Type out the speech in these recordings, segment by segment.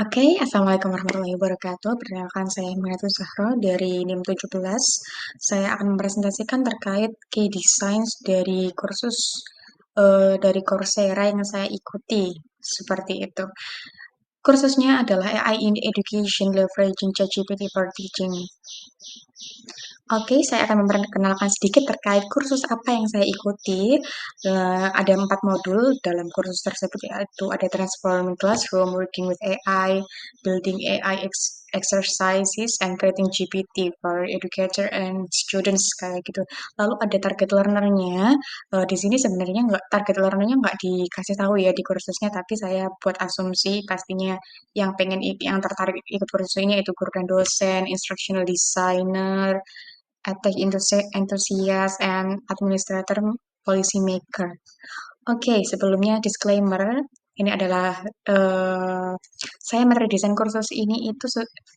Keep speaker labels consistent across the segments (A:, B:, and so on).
A: Oke, Assalamualaikum warahmatullahi wabarakatuh. Perkenalkan saya Minatul Zahro dari NIM 17. Saya akan mempresentasikan terkait key designs dari kursus dari Coursera yang saya ikuti. Seperti itu. Kursusnya adalah AI in Education Leveraging ChatGPT for Teaching. Oke, saya akan memperkenalkan sedikit terkait kursus apa yang saya ikuti. Ada 4 modul dalam kursus tersebut, yaitu ada Transforming Classroom, Working with AI, Building AI Exercises, and Creating GPT for Educator and Students, kayak gitu. Lalu ada target learner-nya. Di sini sebenarnya target learner-nya nggak dikasih tahu ya di kursusnya, tapi saya buat asumsi pastinya yang tertarik ikut kursus ini yaitu guru dan dosen, instructional designer, tech enthusiast, and administrator policy maker. Oke, sebelumnya disclaimer, ini adalah saya meredesain kursus ini itu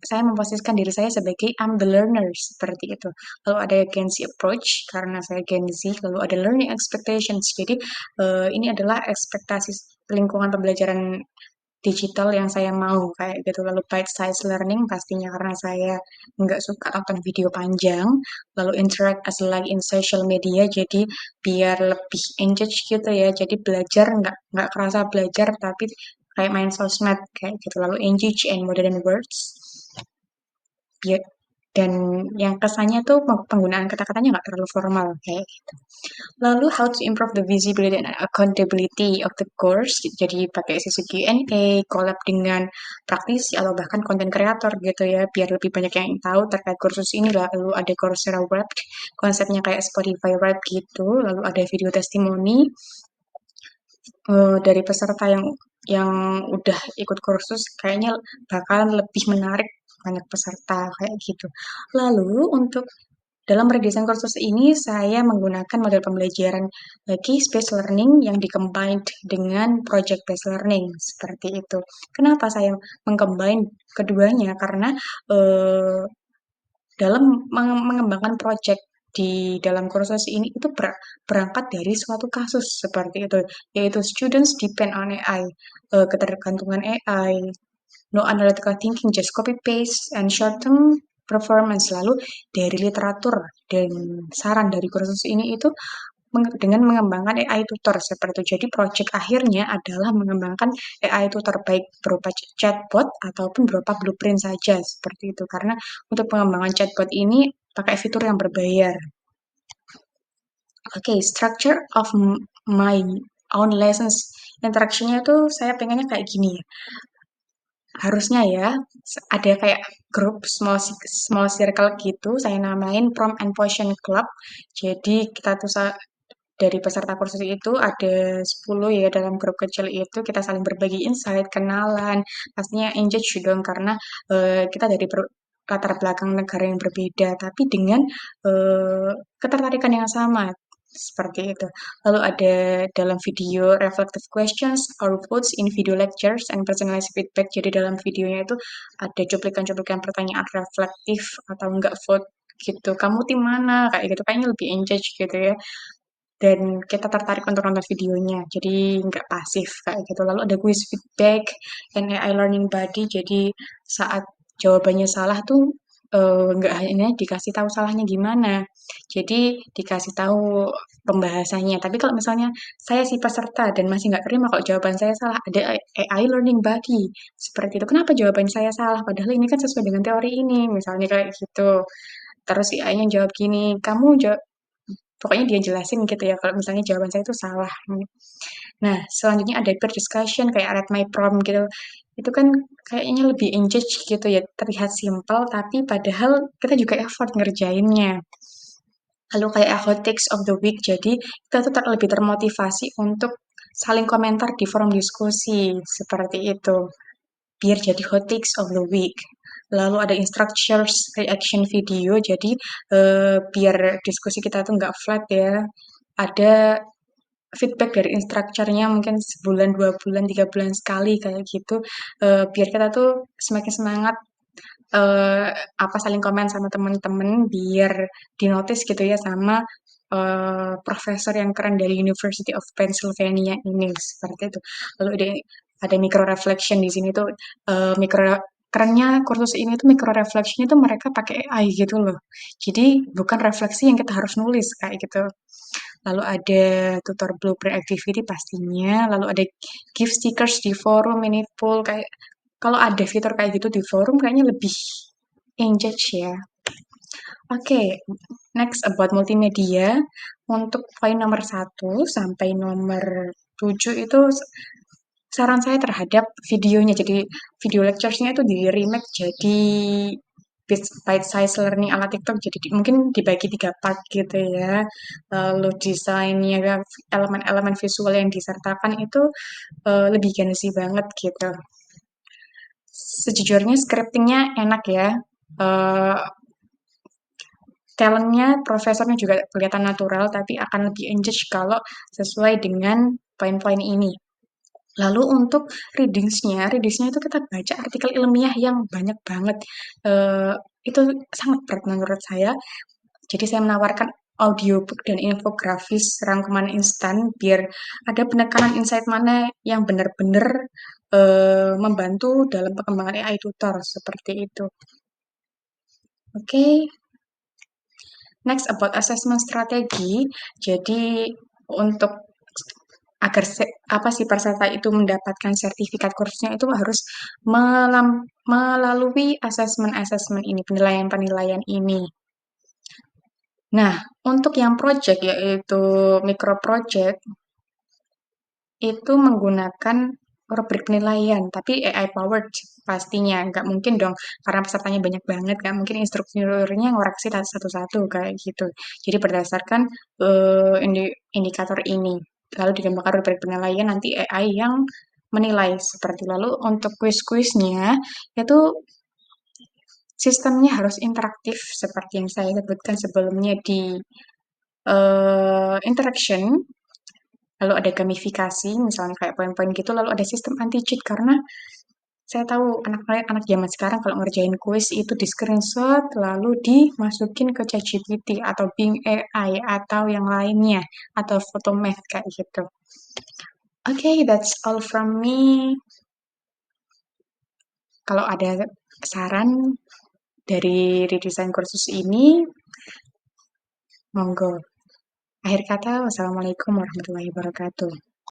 A: saya memposisikan diri saya sebagai I'm the learner seperti itu. Lalu ada Gen Z approach karena saya Gen Z, lalu ada learning expectations. Jadi ini adalah ekspektasi lingkungan pembelajaran digital yang saya mau kayak gitu. Lalu bite size learning pastinya karena saya nggak suka nonton video panjang. Lalu interact as like in social media, jadi biar lebih engage gitu ya. Jadi belajar nggak kerasa belajar tapi kayak main sosmed kayak gitu. Lalu engage and modern words. Biar, dan yang kesannya tuh penggunaan kata-katanya nggak terlalu formal kayak gitu. Lalu how to improve the visibility and accountability of the course. Jadi pakai sesi Q&A, collab dengan praktisi atau bahkan konten kreator gitu ya, biar lebih banyak yang tahu terkait kursus ini. Lalu ada Coursera Wrapped, konsepnya kayak Spotify Wrapped gitu. Lalu ada video testimoni dari peserta yang udah ikut kursus, kayaknya bakalan lebih menarik banyak peserta kayak gitu. Lalu untuk dalam redesign kursus ini, saya menggunakan model pembelajaran case-based learning yang di-combined dengan project-based learning, seperti itu. Kenapa saya meng-combine keduanya? Karena eh, dalam mengembangkan project di dalam kursus ini itu berangkat dari suatu kasus seperti itu, yaitu students depend on AI, ketergantungan AI, no analytical thinking, just copy paste and short term performance. Lalu dari literatur dan saran dari kursus ini itu dengan mengembangkan AI tutor seperti itu. Jadi project akhirnya adalah mengembangkan AI tutor baik berupa chatbot ataupun berupa blueprint saja seperti itu. Karena untuk pengembangan chatbot ini pakai fitur yang berbayar. Oke, structure of my own lessons. Interaksinya tuh saya pengennya kayak gini ya. Harusnya ya ada kayak grup small circle gitu, saya namain Prom and Potion Club. Jadi kita tuh dari peserta kursus itu ada 10 ya dalam grup kecil itu, kita saling berbagi insight, kenalan, pastinya engage dong karena kita dari latar belakang negara yang berbeda tapi dengan eh, ketertarikan yang sama seperti itu. Lalu ada dalam video reflective questions or votes in video lectures and personalized feedback. Jadi dalam videonya itu ada cuplikan-cuplikan pertanyaan reflektif atau enggak vote gitu. Kamu tim mana? Kayak gitu. Kayaknya lebih engage gitu ya. Dan kita tertarik untuk nonton videonya. Jadi nggak pasif kayak gitu. Lalu ada quiz feedback and AI learning buddy. Jadi saat jawabannya salah tuh nggak hanya dikasih tahu salahnya gimana, jadi dikasih tahu pembahasannya. Tapi kalau misalnya saya si peserta dan masih nggak terima kalau jawaban saya salah, ada AI learning buddy seperti itu. Kenapa jawaban saya salah? Padahal ini kan sesuai dengan teori ini, misalnya kayak gitu. Terus si AI-nya jawab gini, kamu jawab, pokoknya dia jelasin gitu ya kalau misalnya jawaban saya itu salah. Nah, selanjutnya ada peer discussion kayak read my prompt gitu. Itu kan kayaknya lebih engage gitu ya, terlihat simpel tapi padahal kita juga effort ngerjainnya. Lalu kayak hot takes of the week, jadi kita tuh lebih termotivasi untuk saling komentar di forum diskusi seperti itu. Biar jadi hot takes of the week. Lalu ada instructors reaction video, jadi biar diskusi kita tuh nggak flat ya. Ada feedback dari instrukturnya mungkin sebulan, 2 bulan, 3 bulan sekali kayak gitu. Biar kita tuh semakin semangat eh, apa saling komen sama temen-temen biar dinotis gitu ya sama profesor yang keren dari University of Pennsylvania ini seperti itu. Lalu ada Ada micro reflection di sini tuh micro kerennya kursus ini tuh micro reflection itu mereka pakai AI gitu loh. Jadi bukan refleksi yang kita harus nulis kayak gitu. Lalu ada tutor blueprint activity pastinya, lalu ada gift stickers di forum ini full kayak kalau ada fitur kayak gitu di forum kayaknya lebih engage ya. Oke, next about multimedia. Untuk poin nomor 1 sampai nomor 7 itu saran saya terhadap videonya. Jadi video lecturesnya itu di remake jadi bite size learning ala TikTok. Jadi mungkin dibagi 3 part gitu ya. Lalu desainnya, elemen-elemen visual yang disertakan itu lebih gengsi banget gitu. Sejujurnya scriptingnya enak ya. Eh, Talentnya, profesornya juga kelihatan natural, tapi akan lebih engage kalau sesuai dengan poin-poin ini. Lalu untuk readingsnya itu kita baca artikel ilmiah yang banyak banget. Eh, itu sangat berat menurut saya. Jadi saya menawarkan audiobook dan infografis rangkuman instan biar ada penekanan insight mana yang benar-benar membantu dalam perkembangan AI tutor seperti itu. Oke, next about assessment strategi. Jadi untuk agar apa sih peserta itu mendapatkan sertifikat kursusnya itu harus melalui asesmen-asesmen ini, penilaian-penilaian ini. Nah, untuk yang project yaitu micro project itu menggunakan rubrik penilaian, tapi AI powered pastinya. Nggak mungkin dong, karena pesertanya banyak banget, nggak mungkin instrukturnya ngoreksi satu-satu kayak gitu. Jadi berdasarkan indikator ini. Lalu dikembangkan rubrik penilaian, nanti AI yang menilai seperti lalu untuk kuis-kuisnya itu sistemnya harus interaktif seperti yang saya sebutkan sebelumnya di interaction. Lalu ada gamifikasi, misalnya kayak poin-poin gitu, lalu ada sistem anti-cheat karena saya tahu anak-anak zaman sekarang kalau ngerjain kuis itu di screenshot lalu dimasukin ke ChatGPT atau Bing AI atau yang lainnya atau Photomath kayak gitu. Okay, that's all from me. Kalau ada saran dari redesign kursus ini, monggo. Akhir kata, wassalamualaikum warahmatullahi wabarakatuh.